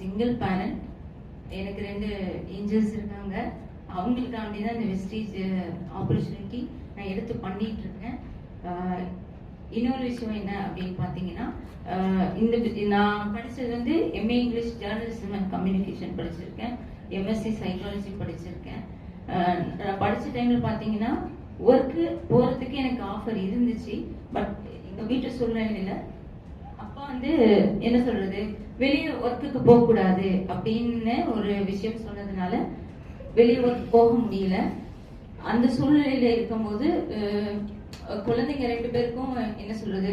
Single parent. எனக்கு 2 Angeles இருக்காங்க. அவங்களுக்காண்டி தான் இந்த வெஸ்டீஜ் ஆப்பர்ச்சுனிட்டி நான் எடுத்து பண்ணிட்டு இருக்கேன். இன்னொரு விஷயம் என்ன அப்படின்னு பார்த்தீங்கன்னா, இந்த நான் படித்தது வந்து MA English journalism and communication படிச்சிருக்கேன், எம்எஸ்சி சைக்காலஜி படிச்சிருக்கேன். நான் படித்த டைமில் பார்த்தீங்கன்னா ஒர்க்கு போகிறதுக்கு எனக்கு ஆஃபர் இருந்துச்சு. பட் எங்கள் வீட்டு சூழ்நிலையில் அப்பா வந்து என்ன சொல்றது, வெளியே ஒர்க்குக்கு போகக்கூடாது அப்படின்னு ஒரு விஷயம் சொன்னதுனால வெளியே ஒர்க் போக முடியல. அந்த சூழ்நிலையில இருக்கும்போது குழந்தைங்க 2 பேருக்கும் என்ன சொல்றது,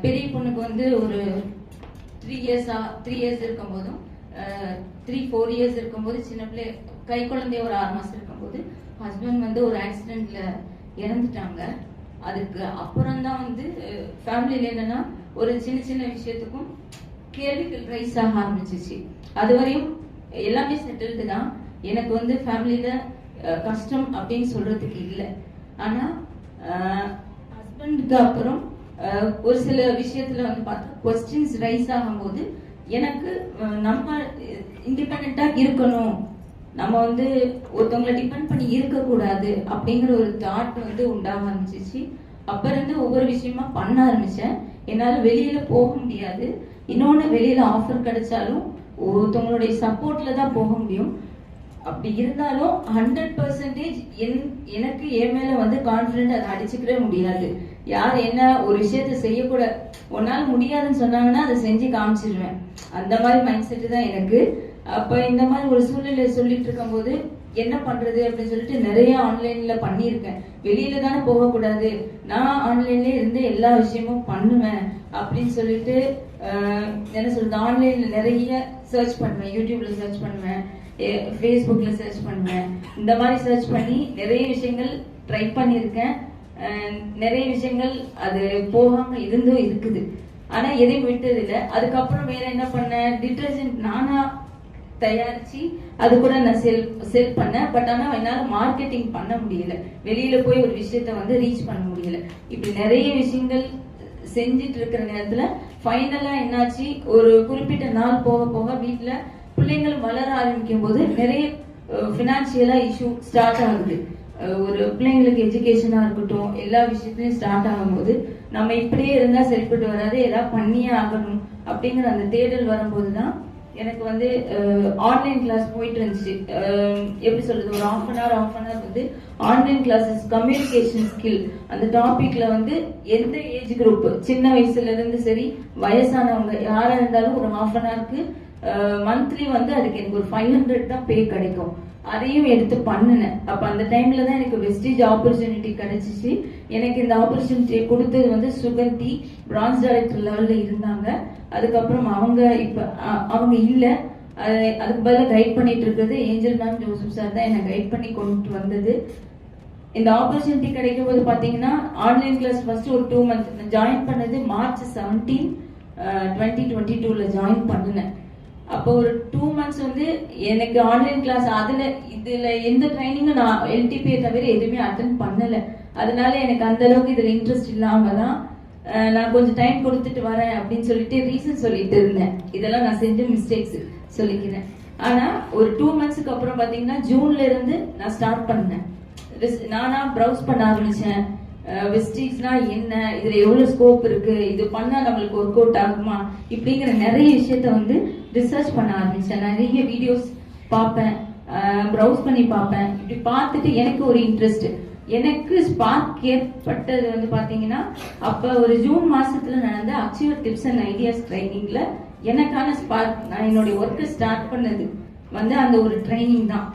பெரிய பொண்ணுக்கு வந்து ஒரு 3 இயர்ஸ் இருக்கும்போதும் 3-4 இயர்ஸ் இருக்கும்போது, சின்ன பிள்ளை கை குழந்தைய ஒரு 6 மாசம் இருக்கும்போது ஹஸ்பண்ட் வந்து ஒரு ஆக்சிடென்ட்ல இறந்துட்டாங்க. அதுக்கு அப்புறம் தான் வந்து ஃபேமிலியில என்னன்னா ஒரு சின்ன சின்ன விஷயத்துக்கும் கேள்விகள் ரைஸ் ஆக ஆரம்பிச்சிச்சு. அது வரையும் எல்லாமே செட்டில்டு தான். எனக்கு வந்து ஃபேமிலியில கஷ்டம் அப்படின்னு சொல்றதுக்கு இல்லை. ஆனா ஹஸ்பண்டுக்கு அப்புறம் ஒரு சில விஷயத்துல வந்து பார்த்தா கொஸ்டின்ஸ் ரைஸ் ஆகும்போது எனக்கு நம்ம இண்டிபெண்டா இருக்கணும், நம்ம வந்து ஒருத்தவங்களை டிபெண்ட் பண்ணி இருக்கக்கூடாது அப்படிங்கிற ஒரு தாட் வந்து உண்டாக ஆரம்பிச்சிச்சு. அப்ப இருந்து ஒவ்வொரு விஷயமா பண்ண ஆரம்பிச்சேன். என்னால வெளியில போக முடியாது. இன்னொன்னு, வெளியில ஆஃபர் கிடைச்சாலும் ஒருத்தவங்களுடைய சப்போர்ட்ல தான் போக முடியும். அப்படி இருந்தாலும் 100% எனக்கு என் மேல வந்து கான்பிடென்ட் அதை அடிச்சுக்கவே முடியாது. யார் என்ன ஒரு விஷயத்த செய்யக்கூட உன்னால முடியாதுன்னு சொன்னாங்கன்னா அதை செஞ்சு காமிச்சிருவேன். அந்த மாதிரி மைண்ட் செட்டு தான் எனக்கு. அப்ப இந்த மாதிரி ஒரு சூழ்நிலை சொல்லிட்டு இருக்கும் போது என்ன பண்றது அப்படின்னு சொல்லிட்டு நிறைய ஆன்லைன்ல பண்ணியிருக்கேன். வெளியில தானே போகக்கூடாது, நான் ஆன்லைன்ல இருந்து எல்லா விஷயமும் பண்ணுவேன் அப்படின்னு சொல்லிட்டு என்ன சொல்றது, ஆன்லைன்ல நிறைய சர்ச் பண்ணுவேன், யூடியூப்ல சர்ச் பண்ணுவேன், ஃபேஸ்புக்ல சர்ச் பண்ணுவேன். இந்த மாதிரி சர்ச் பண்ணி நிறைய விஷயங்கள் ட்ரை பண்ணியிருக்கேன். நிறைய விஷயங்கள் அது போகாம இருந்தும் இருக்குது. ஆனா எதையும் விட்டது இல்லை. அதுக்கப்புறம் வேற என்ன பண்ணேன், டிட்டர்ஜென்ட் நானா தயாரிச்சு அது கூட நான் செல் பண்ணேன். பட் ஆனா என்னால மார்க்கெட்டிங் பண்ண முடியல, வெளியில போய் ஒரு விஷயத்த வந்து ரீச் பண்ண முடியல. இப்படி நிறைய விஷயங்கள் செஞ்சிட்டு இருக்கிற நேரத்துல ஃபைனலா என்னாச்சு, ஒரு குறிப்பிட்ட நாள் போக போக வீட்டுல பிள்ளைங்கள் வளர ஆரம்பிக்கும் போது நிறைய பினான்சியலா இஷ்யூ ஸ்டார்ட் ஆகுது. ஒரு பிள்ளைங்களுக்கு எஜுகேஷனா இருக்கட்டும், எல்லா விஷயத்துலயும் ஸ்டார்ட் ஆகும்போது நம்ம இப்படியே இருந்தா சரிப்பட்டு வராது, ஏதாவது பண்ணியே ஆகணும் அப்படிங்கிற அந்த தேடல் வரும்போதுதான் எனக்கு வந்து ஆன்லைன் கிளாஸ் போயிட்டு இருந்துச்சு. எப்படி சொல்றது, ஒரு half an hour வந்து ஆன்லைன் கிளாஸஸ் கம்யூனிகேஷன் ஸ்கில் அந்த டாபிக்ல வந்து எந்த ஏஜ் குரூப், சின்ன வயசுல இருந்து சரி வயசானவங்க யாரா இருந்தாலும் ஒரு half an hourக்கு மந்த்லி வந்து அதுக்கு எனக்கு ஒரு 500 தான் பே கிடைக்கும். அதையும் எடுத்து பண்ணினேன். அப்ப அந்த டைம்ல தான் எனக்கு வெஸ்டீஜ் ஆப்பர்ச்சுனிட்டி கிடைச்சிச்சு. எனக்கு இந்த ஆப்பர்ச்சுனிட்டி கொடுத்தது வந்து சுகந்தி பிரான்ச் டைரக்டர் லெவல்ல இருந்தாங்க. அதுக்கப்புறம் அவங்க இல்ல, அதுக்கு பதிலாக கைட் பண்ணிட்டு இருக்கிறது ஏஞ்சல் மேம், ஜோசப் சார் தான் என்னை கைட் பண்ணி கொண்டு வந்தது. இந்த ஆப்பர்ச்சுனிட்டி கிடைக்கும் போது பாத்தீங்கன்னா ஆன்லைன் கிளாஸ் ஃபர்ஸ்ட் ஒரு 2 months ஜாயின் பண்ணது March 17, 2022ல ஜாயின் பண்ணினேன். அப்போ ஒரு 2 months வந்து எனக்கு ஆன்லைன் கிளாஸ், இதுல எந்த ட்ரைனிங்கும் நான் எல்டிபியை தவிர எதுவுமே அட்டென்ட் பண்ணல. அதனால எனக்கு அந்த அளவுக்கு இதுல இன்ட்ரெஸ்ட் இல்லாம தான் நான் கொஞ்சம் டைம் கொடுத்துட்டு வரேன் அப்படின்னு சொல்லிட்டு ரீசன் சொல்லிட்டு இருந்தேன். இதெல்லாம் நான் செஞ்ச மிஸ்டேக்ஸ் சொல்லிக்கிறேன். ஆனா ஒரு 2 monthsக்கு அப்புறம் பாத்தீங்கன்னா ஜூன்ல இருந்து நான் ஸ்டார்ட் பண்ணேன். நானா ப்ரௌஸ் பண்ண ஆரம்பிச்சேன். வெஸ்டீஜ்னா என்ன, இதுல எவ்வளவு ஸ்கோப் இருக்கு, இது பண்ணா நம்மளுக்கு ஒர்க் அவுட் ஆகுமா, இப்படிங்கிற நிறைய விஷயத்த வந்து ரிசர்ச் பண்ண ஆரம்பிச்சேன். நிறைய வீடியோஸ் பார்ப்பேன், ப்ரௌஸ் பண்ணி பார்ப்பேன். இப்படி பார்த்துட்டு எனக்கு ஒரு இன்ட்ரெஸ்ட், எனக்கு ஸ்பார்க் ஏற்பட்டது வந்து பாத்தீங்கன்னா அப்ப ஒரு ஜூன் மாசத்துல நடந்த அச்சீவர் டிப்ஸ் அண்ட் ஐடியாஸ் ட்ரைனிங்ல எனக்கான ஸ்பார்க், நான் என்னுடைய ஒர்க்கை ஸ்டார்ட் பண்ணது வந்து அந்த ஒரு ட்ரைனிங் தான்.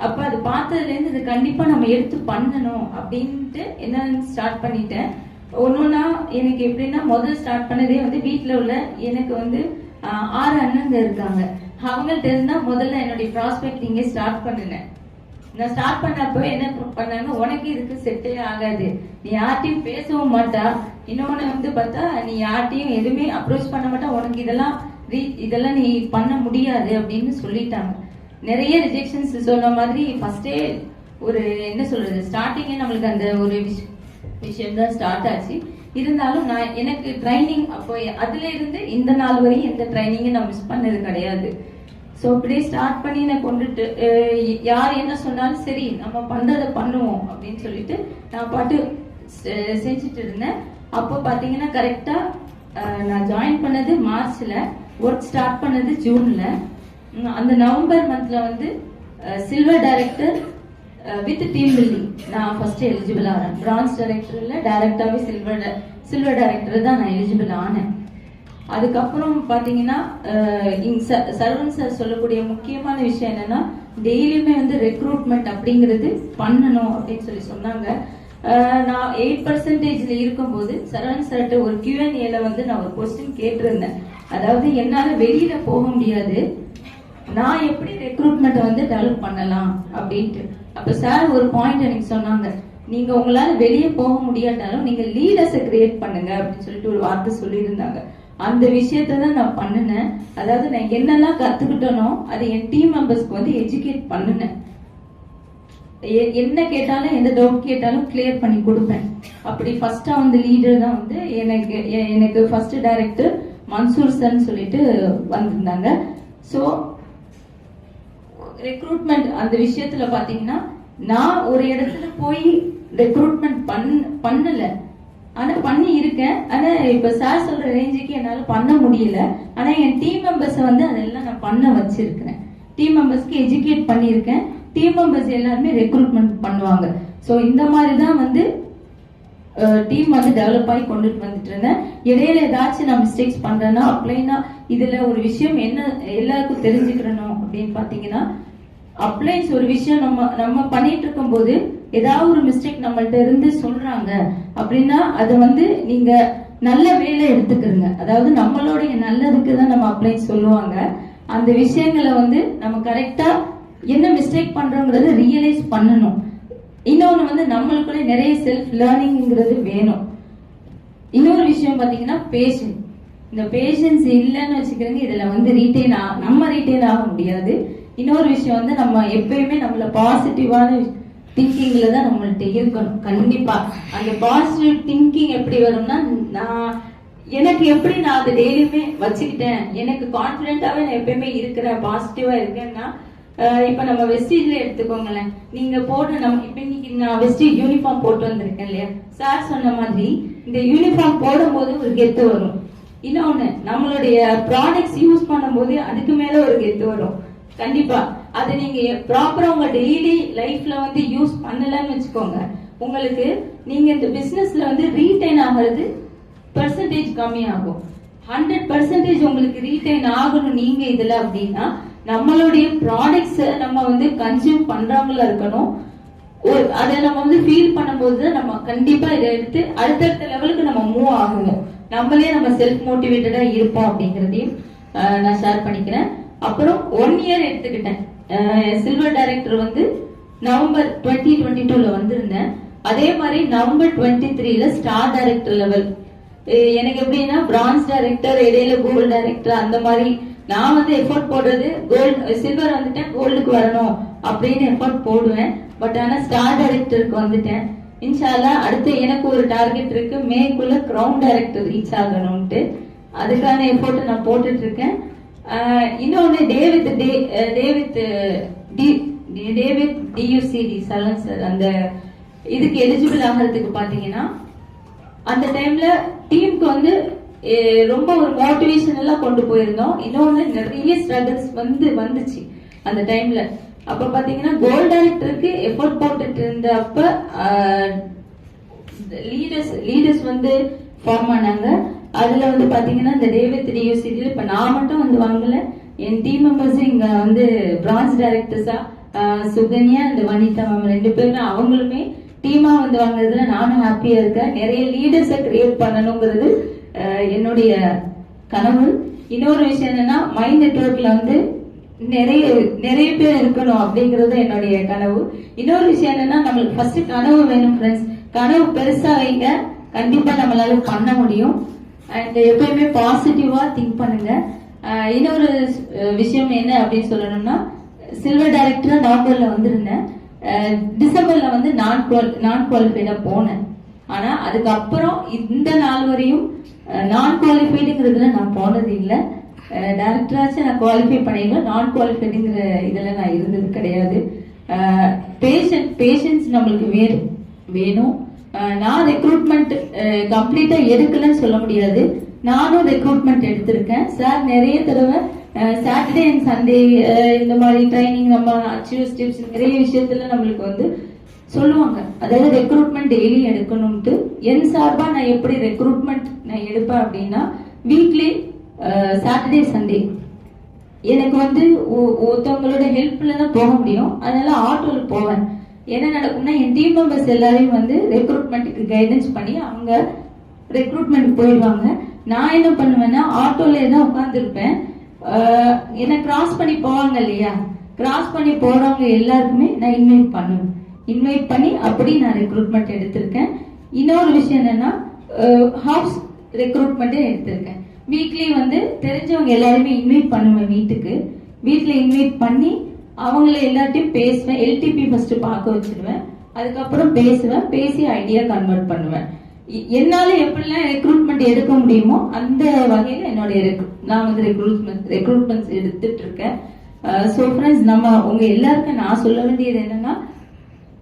அப்ப அது பார்த்ததுல இருந்து இது கண்டிப்பா நம்ம எடுத்து பண்ணணும் அப்படின்ட்டு என்ன ஸ்டார்ட் பண்ணிட்டேன். ஒன்னொன்னா எனக்கு எப்படின்னா, முதல்ல ஸ்டார்ட் பண்ணதே வந்து வீட்டுல உள்ள எனக்கு வந்து 6 அண்ணங்க இருக்காங்க. அவங்கள்ட்ட இருந்தா முதல்ல என்னுடைய ப்ராஸ்பெக்டிங்க ஸ்டார்ட் பண்ணினேன். நான் ஸ்டார்ட் பண்ணப்போ என்ன பண்ணாங்க, உனக்கு இதுக்கு செட்டே ஆகாது, நீ யார்ட்டையும் பேசவும் மாட்டா, இன்னொன்னு வந்து பார்த்தா நீ யார்ட்டையும் எதுவுமே அப்ரோச் பண்ண மாட்டா, உனக்கு இதெல்லாம் நீ பண்ண முடியாது அப்படின்னு சொல்லிட்டாங்க. நிறைய ரிஜெக்ஷன்ஸ் சொன்ன மாதிரி ஃபர்ஸ்டே ஒரு என்ன சொல்றது, ஸ்டார்டிங்கே நம்மளுக்கு அந்த ஒரு விஷயம் தான் ஸ்டார்ட் ஆச்சு. இருந்தாலும் நான் எனக்கு ட்ரைனிங் அப்போ அதுல இருந்து இந்த நாள் வரையும் எந்த ட்ரைனிங்கை நான் மிஸ் பண்ணது கிடையாது. ஸோ அப்படியே ஸ்டார்ட் பண்ணி நான் கொண்டுட்டு யார் என்ன சொன்னாலும் சரி நம்ம பண்றதை பண்ணுவோம் அப்படின்னு சொல்லிட்டு நான் பாட்டு செஞ்சுட்டு இருந்தேன். அப்போ பாத்தீங்கன்னா கரெக்டா நான் ஜாயின் பண்ணது மார்ச்ல, ஒர்க் ஸ்டார்ட் பண்ணது ஜூன்ல. அந்த நவம்பர் மந்த்ல வந்து silver director with team building நான் ஃபர்ஸ்ட் எலிஜிபிள் ஆனேன். பிரான்ஸ் டைரக்டர்ல டைரக்டாவே சில்வர் டைரக்டர் தான் நான் எலிஜிபிள் ஆனேன். அதுக்கப்புறம் பாத்தீங்கன்னா சரவணன் சார் சொல்லக்கூடிய முக்கியமான விஷயம் என்னன்னா டெய்லியுமே வந்து ரெக்ரூட்மெண்ட் அப்படிங்கிறது பண்ணணும் அப்படின்னு சொல்லி சொன்னாங்க. நான் 8% இருக்கும்போது சரவணன் சார்ட்ட ஒரு Q&Aல வந்து நான் ஒரு கொஸ்டின் கேட்டிருந்தேன். அதாவது என்னால வெளியில போக முடியாது, நான் எப்படி ரெக்ரூட்மெண்ட் வந்து டெவலப் பண்ணலாம் அப்படின்ட்டு. அப்ப சார் ஒரு பாயிண்ட் எனக்கு சொன்னாங்க, நீங்க உங்களால வெளியே போக முடியாட்டாலும் நீங்க லீடர்ஸை கிரியேட் பண்ணுங்க அப்படின்னு சொல்லிட்டு ஒரு வார்த்தை சொல்லியிருந்தாங்க. அந்த விஷயத்த தான் நான் பண்ணினேன். அதாவது நான் என்னெல்லாம் கத்துக்கிட்டனோ அதை என் டீம் மெம்பர்ஸ்க்கு வந்து எஜுகேட் பண்ணினேன். என்ன கேட்டாலும் எந்த டவுட் கேட்டாலும் கிளியர் பண்ணி கொடுப்பேன். அப்படி ஃபர்ஸ்டா வந்து லீடர் தான் வந்து எனக்கு ஃபர்ஸ்ட் டைரக்டர் மன்சூர் சார்னு சொல்லிட்டு வந்திருந்தாங்க. ஸோ ரெக்ரூட்மெண்ட் அந்த விஷயத்துல பாத்தீங்கன்னா நான் ஒரு இடத்துல போய் ரெக்ரூட்மெண்ட் பண்ணல, ஆனா பண்ணி இருக்கேன். ஆனா இப்ப சார் சொல்ற ரேஞ்சுக்கு என்னால பண்ண முடியல. ஆனா என் டீம் மெம்பர்ஸ் வந்து அதெல்லாம் நான் பண்ண வச்சிருக்கிறேன். டீம் மெம்பர்ஸ்க்கு எஜுகேட் பண்ணியிருக்கேன். டீம் மெம்பர்ஸ் எல்லாருமே ரெக்ரூட்மெண்ட் பண்ணுவாங்க. ஸோ இந்த மாதிரி தான் வந்து டீம் வந்து டெவலப் ஆகி கொண்டுட்டு வந்துட்டு இருந்தேன். இடையில ஏதாச்சும் நான் மிஸ்டேக்ஸ் பண்றேன்னா அப்ளைனா இதுல ஒரு விஷயம் என்ன எல்லாருக்கும் தெரிஞ்சுக்கிறணும் அப்படின்னு பாத்தீங்கன்னா, அப்ளைன்ஸ் ஒரு விஷயம் நம்ம பண்ணிட்டு இருக்கும் போது ஏதாவது ஒரு மிஸ்டேக் நம்மள்ட்ட இருந்து சொல்றாங்க அப்படின்னா அது வந்து நீங்க நல்ல வேலை எடுத்துக்கிறங்க. அதாவது நம்மளுடைய நல்லதுக்கு தான் நம்ம அப்ளைன்ஸ் சொல்லுவாங்க. அந்த விஷயங்களை வந்து நம்ம கரெக்டா என்ன மிஸ்டேக் பண்றோங்கிறத ரியலைஸ் பண்ணணும். இன்னொன்னு வந்து நம்மளுக்குள்ள நிறைய செல்ஃப் லேர்னிங்கிறது வேணும். இன்னொரு விஷயம் பாத்தீங்கன்னா பேஷன்ஸ். இந்த பேஷன்ஸ் இல்லைன்னு வச்சுக்கிறீங்க, இதுல வந்து நம்ம ரீட்டைன் ஆக முடியாது. இன்னொரு விஷயம் வந்து நம்ம எப்பயுமே நம்மள பாசிட்டிவான திங்கிங்ல தான் நம்மள்ட்ட இருக்கணும். கண்டிப்பா அந்த பாசிட்டிவ் திங்கிங் எப்படி வரும்னா, எனக்கு எப்படி நான் அதை டெய்லியுமே வச்சுக்கிட்டேன், எனக்கு கான்பிடென்டாவே நான் எப்பயுமே இருக்கிறேன், பாசிட்டிவா இருக்கேன்னா, இப்ப நம்ம வெஸ்டீஜ்ல எடுத்துக்கோங்களேன். நீங்க போட்டு இப்ப இன்னைக்கு நான் வெஸ்டீஜ் யூனிஃபார்ம் போட்டு வந்திருக்கேன் இல்லையா, சார் சொன்ன மாதிரி இந்த யூனிஃபார்ம் போடும் போது ஒரு கெத்து வரும். இன்னொன்னு நம்மளுடைய ப்ராடக்ட்ஸ் யூஸ் பண்ணும் போது அதுக்கு மேல ஒரு கெத்து வரும். கண்டிப்பா அது நீங்க ப்ராப்பரா உங்க டெய்லி லைஃப்ல வந்து யூஸ் பண்ணலன்னு வச்சுக்கோங்க, உங்களுக்கு நீங்க இந்த பிசினஸ்ல வந்து ரீடைன் ஆகிறது பெர்சன்டேஜ் கம்மியாகும். 100% உங்களுக்கு ரீடைன் ஆகணும் நீங்க இதுல அப்படின்னா நம்மளுடைய ப்ராடக்ட்ஸ் நம்ம வந்து கன்சியூம் பண்றவங்களா இருக்கணும். அதை நம்ம வந்து ஃபீல் பண்ணும்போது நம்ம கண்டிப்பா இதை எடுத்து அடுத்தடுத்த லெவலுக்கு நம்ம மூவ் ஆகணும். நம்மளே நம்ம செல்ஃப் மோட்டிவேட்டடா இருப்போம் அப்படிங்கறதையும் நான் ஷேர் பண்ணிக்கிறேன். அப்புறம் 1 இயர் எடுத்துக்கிட்டேன். சில்வர் டைரக்டர் வந்து நவம்பர் 2022ல வந்திருந்தேன். அதே மாதிரி நவம்பர் 23ல ஸ்டார் டைரக்டர் லெவல். எனக்கு எப்படின்னா பிரான்ஸ் டைரக்டர், இடையில கோல்டு டைரக்டர், அந்த மாதிரி நான் வந்து எஃபோர்ட் போடுறது சில்வர் வந்துட்டேன், கோல்டுக்கு வரணும் அப்படின்னு எஃபோர்ட் போடுவேன். பட் ஆனா ஸ்டார் டைரக்டருக்கு வந்துட்டேன். இன்ஷால்லா அடுத்து எனக்கு ஒரு டார்கெட் இருக்கு, மேக்குள்ள கிரவுன் டைரக்டர் ரீச் ஆகணும்ட்டு. அதுக்கான எஃபோர்ட் நான் போட்டுட்டு இருக்கேன். இன்னொன்னு டேவித் டியூசிடி சலன் சார் அந்த இதுக்கு எலிஜிபிள் ஆகிறதுக்கு பாத்தீங்கன்னா அந்த டைம்ல டீமுக்கு வந்து ரொம்ப ஒரு மோட்டிவேஷன் எல்லாம் கொண்டு போயிருந்தோம். இன்னொன்னு நிறைய ஸ்ட்ரகிள்ஸ் வந்துச்சு அந்த டைம்ல. அப்ப பாத்தீங்கன்னா கோல்ட் டைரக்டருக்கு எஃபோர்ட் போட்டுட்டு இருந்தப்ப லீடர்ஸ் வந்து ஃபார்ம் ஆனாங்க. அதுல வந்து பாத்தீங்கன்னா இந்த டேவித் டியூசிடில இப்ப நான் மட்டும் வந்து வாங்கல, என் டீம் மெம்பர்ஸ் இங்க வந்து பிரான்ச் டைரக்டர்ஸா சுகன்யா இந்த வனிதா மேம் 2 பேருமே அவங்களுமே டீமா வந்து வாங்குறதுல நானும் ஹாப்பியா இருக்கேன். நிறைய லீடர்ஸை கிரியேட் பண்ணணுங்கிறது என்னுடைய கனவு. இன்னொரு விஷயம் என்னன்னா மைண்ட் நெட்வொர்க்ல வந்து நிறைய பேர் இருக்கணும் அப்படிங்கறது என்னுடைய கனவு. இன்னொரு விஷயம் என்னன்னா நம்மளுக்கு ஃபர்ஸ்ட் கனவு வேணும் ஃப்ரெண்ட்ஸ். கனவு பெருசா வைங்க, கண்டிப்பா நம்மளால பண்ண முடியும். அண்ட் எப்பயுமே பாசிட்டிவா திங்க் பண்ணுங்க. இன்னொரு விஷயம் என்ன அப்படின்னு சொல்லணும்னா, சில்வர் டைரக்டரா நவம்பர்ல வந்திருந்தேன். டிசம்பர்ல வந்து நான் குவாலிஃபைடா போனேன். ஆனா அதுக்கப்புறம் இந்த நாள் வரையும் நான் குவாலிஃபைடுங்கிறதுல நான் போனது இல்லை. டைரக்டராச்சும் நான் குவாலிஃபை பண்ணிடுவேன், நான் குவாலிஃபைடுங்கிற இதில் நான் இருந்தது கிடையாது. பேஷன்ஸ் நம்மளுக்கு வேணும். நான் ரெக்ரூட்மெண்ட் கம்ப்ளீட்டா எடுக்கலன்னு சொல்ல முடியாது, நானும் ரெக்ரூட்மெண்ட் எடுத்திருக்கேன் சார். நிறைய தடவை சாட்டர்டே அண்ட் சண்டே இந்த மாதிரி ட்ரைனிங், நம்ம அச்சீவ் ஸ்டெப்ஸ், நிறைய விஷயத்துல நம்மளுக்கு வந்து சொல்லுவாங்க. அதாவது ரெக்ரூட்மெண்ட் டெய்லி எடுக்கணும்ட்டு என் சார்பா நான் எப்படி ரெக்ரூட்மெண்ட் நான் எடுப்பேன் அப்படின்னா, வீக்லி சாட்டர்டே சண்டே எனக்கு வந்து ஒருத்தவங்களோட ஹெல்ப்ல தான் போக முடியும். அதனால ஆட்டோல போவேன். என்ன நடக்கும்னா, என் டீம் மெம்பர்ஸ் எல்லாரையும் வந்து ரெக்ரூட்மெண்ட்டுக்கு கைடன்ஸ் பண்ணி அவங்க ரெக்ரூட்மெண்ட் போயிடுவாங்க. நான் என்ன பண்ணுவேன்னா, ஆட்டோல தான் உட்காந்துருப்பேன். என்ன கிராஸ் பண்ணி போவாங்க இல்லையா, கிராஸ் பண்ணி போறவங்க எல்லாருக்குமே நான் இன்வைட் பண்ணி அப்படி நான் ரெக்ரூட்மெண்ட் எடுத்திருக்கேன். இன்னொரு விஷயம் என்னன்னா, ஹவுஸ் ரெக்ரூட்மெண்ட் எடுத்திருக்கேன். வீக்லி வந்து தெரிஞ்சவங்க எல்லாருமே இன்வைட் பண்ணுவேன் வீட்டுல இன்வைட் பண்ணி அவங்கள எல்லாத்தையும் பேசுவேன். எல்டிபி ஃபர்ஸ்ட் பார்க்க வச்சிருவேன், அதுக்கப்புறம் பேசி ஐடியா கன்வெர்ட் பண்ணுவேன். என்னால எப்படிலாம் ரெக்ரூட்மெண்ட் எடுக்க முடியுமோ அந்த வகையில என்னுடைய நான் வந்து ரெக்ரூட்மெண்ட்ஸ் எடுத்துட்டு இருக்கேன். ஸோ ஃப்ரெண்ட்ஸ், நம்ம உங்க எல்லாருக்கும் நான் சொல்ல வேண்டியது என்னன்னா,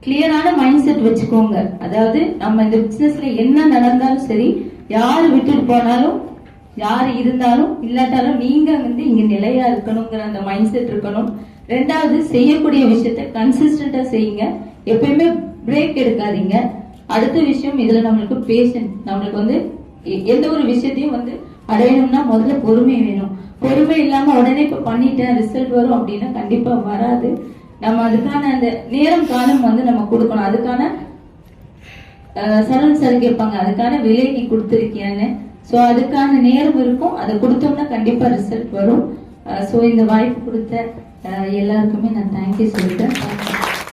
கிளியரான மைண்ட் செட் வச்சுக்கோங்க. அதாவது நம்ம இந்த பிசினஸ்ல என்ன நடந்தாலும் சரி, யாரு விட்டுட்டு போனாலும், யாரு இருந்தாலும் இல்லாட்டாலும், நீங்க வந்து இங்க நிலையா இருக்கணுங்கிற அந்த மைண்ட் செட் இருக்கணும். ரெண்டாவது, செய்யக்கூடிய விஷயத்த கன்சிஸ்டன்டா செய்யுங்க, எப்பயுமே பிரேக் எடுக்காதீங்க. அடுத்த விஷயம், இதுல நம்மளுக்கு பேஷன்ஸ். நம்மளுக்கு வந்து எந்த ஒரு விஷயத்தையும் வந்து அடையணும்னா முதல்ல பொறுமை வேணும். பொறுமை இல்லாம உடனே இப்ப பண்ணிட்டேன் ரிசல்ட் வரும் அப்படின்னா கண்டிப்பா வராது. நம்ம அதுக்கான அந்த நேரம் காலம் வந்து நம்ம கொடுக்கணும். அதுக்கான சரண் சார் கேட்பாங்க, அதுக்கான விலை நீ கொடுத்துருக்கியான்னு. ஸோ அதுக்கான நேரம் இருக்கும், அதை கொடுத்தோம்னா கண்டிப்பா ரிசல்ட் வரும். ஸோ இந்த வாய்ப்பு கொடுத்த எல்லாருக்குமே நான் தேங்க்யூ சொல்லிட்டேன்.